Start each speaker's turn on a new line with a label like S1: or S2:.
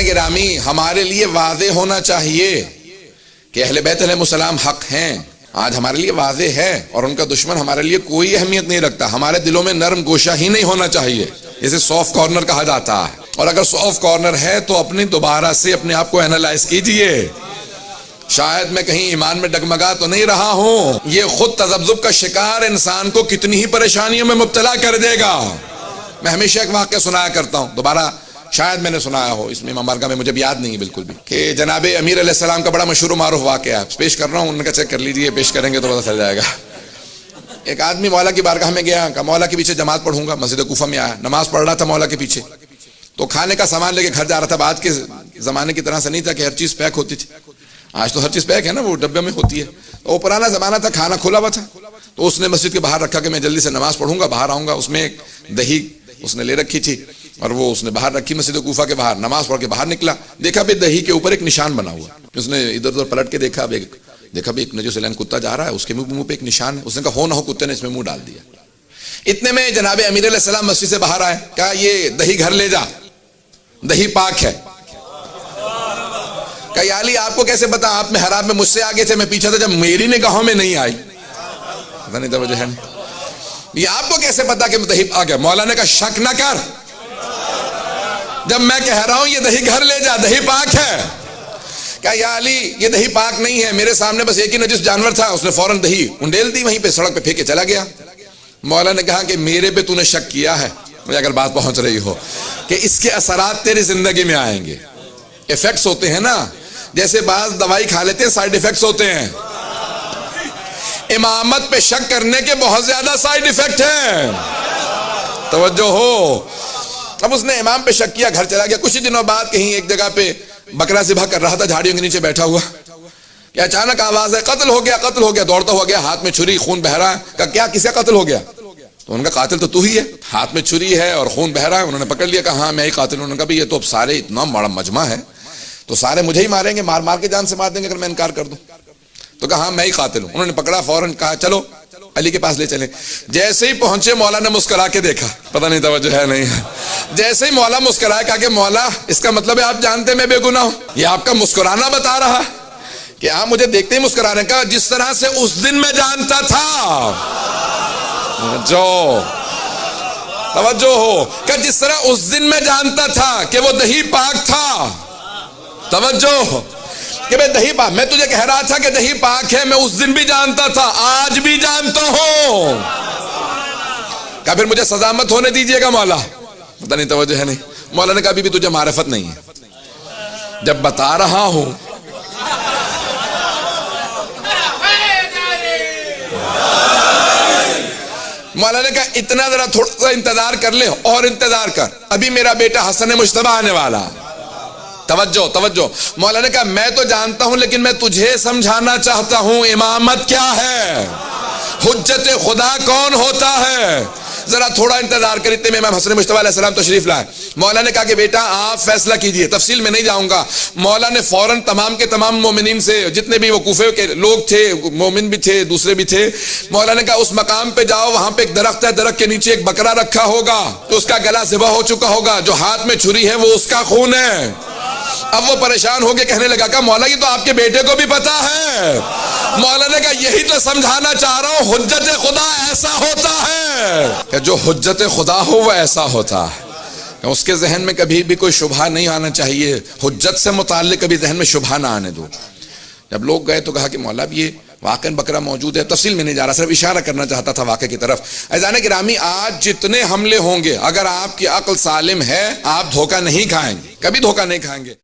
S1: گرامی ہمارے لیے واضح ہونا چاہیے کہ اہل بیت علیہ السلام حق ہیں، آج ہمارے لیے واضح ہے، اور ان کا دشمن ہمارے لیے کوئی اہمیت نہیں رکھتا. ہمارے دلوں میں نرم گوشہ ہی نہیں ہونا چاہیے، اسے سافٹ کارنر کہا جاتا ہے. اور اگر سافٹ کارنر ہے تو اپنی دوبارہ سے اپنے آپ کو اینالائز کیجئے، شاید میں کہیں ایمان میں ڈگمگا تو نہیں رہا ہوں. یہ خود تذبذب کا شکار انسان کو کتنی ہی پریشانیوں میں مبتلا کر دے گا. میں ہمیشہ ایک واقعہ سنایا کرتا ہوں، دوبارہ شاید میں نے سنایا ہو، اس میں امام بارگاہ میں مجھے یاد نہیں ہے بالکل بھی، کہ جناب امیر علیہ السلام کا بڑا مشہور و معروف واقعہ ہے. پیش کر رہا ہوں، ان کا چیک کر لیجئے، پیش کریں گے تو پتہ چل جائے گا. ایک آدمی مولا کی بارگاہ میں گیا، کہا مولا کے پیچھے جماعت پڑھوں گا. مسجد کوفہ میں آیا، نماز پڑھ رہا تھا مولا کے پیچھے، تو کھانے کا سامان لے کے گھر جا رہا تھا. آج کے زمانے کی طرح سے نہیں تھا کہ ہر چیز پیک ہوتی تھی، آج تو ہر چیز پیک ہے نا، وہ ڈبے میں ہوتی ہے. تو وہ پرانا زمانہ تھا، کھانا کھلا ہوا تھا. تو اس نے مسجد کے باہر رکھا کہ میں جلدی سے نماز پڑھوں گا، باہر آؤں گا. اس میں ایک دہی اس نے لے رکھی تھی، اور وہ اس نے باہر رکھی مسجد کوفہ کے باہر. نماز پڑھ کے باہر نکلا، دیکھا بھی دہی کے اوپر ایک نشان بنا ہوا. اس نے ادھر ادھر پلٹ کے دیکھا بھی ایک نجس لین کتا جا رہا ہے، اس کے منہ پہ ایک نشان ہے. اس نے کہا ہو نہ ہو کتے نے اس میں منہ ڈال دیا. اتنے میں جناب امیر علیہ السلام مسجد سے باہر آئے، کہا یہ دہی گھر لے جا، دہی پاک ہے. کہا یا علی آپ کو کیسے پتا؟ آپ میں حرام میں مجھ سے آگے تھے، میں پیچھے تھا، جب میری نگاہوں میں نہیں آئی. پتہ نہیں توجہ ہے نہیں، یہ آپ کو کیسے پتا کہ دہی پاک ہے؟ مولا نے کہا شک نہ کر، جب میں کہہ رہا ہوں یہ دہی گھر لے جا، دہی پاک ہے. کہا یا علی یہ دہی پاک نہیں ہے، میرے سامنے بس ایک ہی نجس جانور تھا. اس نے فوراً دہی انڈیل دی، وہیں پہ سڑک پہ پھینک کے چلا گیا. مولا نے کہا کہ میرے پہ تو نے شک کیا ہے، مجھے اگر بات پہنچ رہی ہو، کہ اس کے اثرات تیری زندگی میں آئیں گے. ایفیکٹس ہوتے ہیں نا، جیسے بعض دوائی کھا لیتے ہیں، سائیڈ ایفیکٹس ہوتے ہیں. امامت پہ شک کرنے کے بہت زیادہ سائیڈ ایفیکٹ ہیں، توجہ ہو. اب اس نے امام پہ شک کیا، گھر چلا گیا. کچھ ہی دنوں بعد کہیں ایک جگہ پہ بکرا ذبح کر رہا تھا، جھاڑیوں کے نیچے بیٹھا ہوا، کہ اچانک آواز ہے قتل ہو گیا، قتل ہو گیا. دوڑتا ہوا گیا، ہاتھ میں چھری، خون بہہ رہا ہے. کہا کیا کس کا قتل ہو گیا؟ تو ان کا قاتل تو ہی ہے، ہاتھ میں چھری ہے اور خون بہہ رہا ہے. انہوں نے پکڑ لیا، کہا ہاں میں ہی قاتل ہوں. انہوں نے کہا بھی یہ تو اب سارے اتنا بڑا مجمع ہے تو سارے مجھے ہی ماریں گے، مار کے جان سے مار دیں گے اگر میں انکار کر دوں. تو کہا ہاں میں ہی قاتل ہوں. انہوں نے پکڑا، فوراً کہا چلو علی کے پاس لے چلیں. جیسے ہی پہنچے مولا نے مسکرا کے دیکھا، پتہ نہیں توجہ ہے نہیں ہے. جیسے ہی مولا مسکرایا، کہا کہ مولا اس کا مطلب ہے آپ جانتے میں بے گناہ ہوں؟ یہ آپ کا مسکرانا بتا رہا کہ آپ مجھے دیکھتے ہی مسکرا رہے ہیں. کہا جس طرح سے اس دن میں جانتا تھا، جو توجہ ہو، کہ جس طرح اس دن میں جانتا تھا کہ وہ دہی پاک تھا، توجہ کہ میں دہی پاک، میں تجھے کہہ رہا تھا کہ دہی پاک ہے، میں اس دن بھی جانتا تھا، آج بھی جانتا ہوں. کہا پھر مجھے سزا مت ہونے دیجئے گا مولا. پتہ نہیں توجہ ہے نہیں. مولا نے کہا ابھی بھی تجھے معرفت نہیں ہے، جب بتا رہا ہوں. مولا نے کہا اتنا ذرا تھوڑا سا انتظار کر لے، اور انتظار کر، ابھی میرا بیٹا حسن مجتبی آنے والا. توجہ. مولا نے کہا میں تو جانتا ہوں، لیکن میں تجھے سمجھانا چاہتا ہوں امامت کیا ہے، حجت خدا کون ہوتا ہے. ذرا تھوڑا انتظار کر. اتنے میں امام حسن مجتبی علیہ السلام تشریف لائے. مولا نے کہا کہ بیٹا آپ فیصلہ کیجئے، تفصیل میں نہیں جاؤں گا. مولا نے فوراً تمام کے تمام مومنین سے، جتنے بھی وہ کوفے کے لوگ تھے، مومن بھی تھے، دوسرے بھی تھے، مولا نے کہا اس مقام پہ جاؤ، وہاں پہ ایک درخت ہے، درخت کے نیچے ایک بکرا رکھا ہوگا، تو اس کا گلا ذبح ہو چکا ہوگا، جو ہاتھ میں چھری ہے وہ اس کا خون ہے. اب وہ پریشان ہو کے کہنے لگا کہ مولا یہ تو آپ کے بیٹے کو بھی پتا ہے. مولا نے کہا یہی تو سمجھانا چاہ رہا ہوں، حجت خدا ایسا ہوتا ہے کہ جو حجت خدا ہو وہ ایسا ہوتا ہے کہ اس کے ذہن میں کبھی بھی کوئی شبہ نہیں آنا چاہیے. حجت سے متعلق کبھی ذہن میں شبہ نہ آنے دو. جب لوگ گئے تو کہا کہ مولا یہ واقعا بکرا موجود ہے. تفصیل میں نہیں جا رہا، صرف اشارہ کرنا چاہتا تھا واقعے کی طرف. عزیزان گرامی، آج جتنے حملے ہوں گے، اگر آپ کی عقل سالم ہے آپ دھوکہ نہیں کھائیں گے، کبھی دھوکہ نہیں کھائیں گے.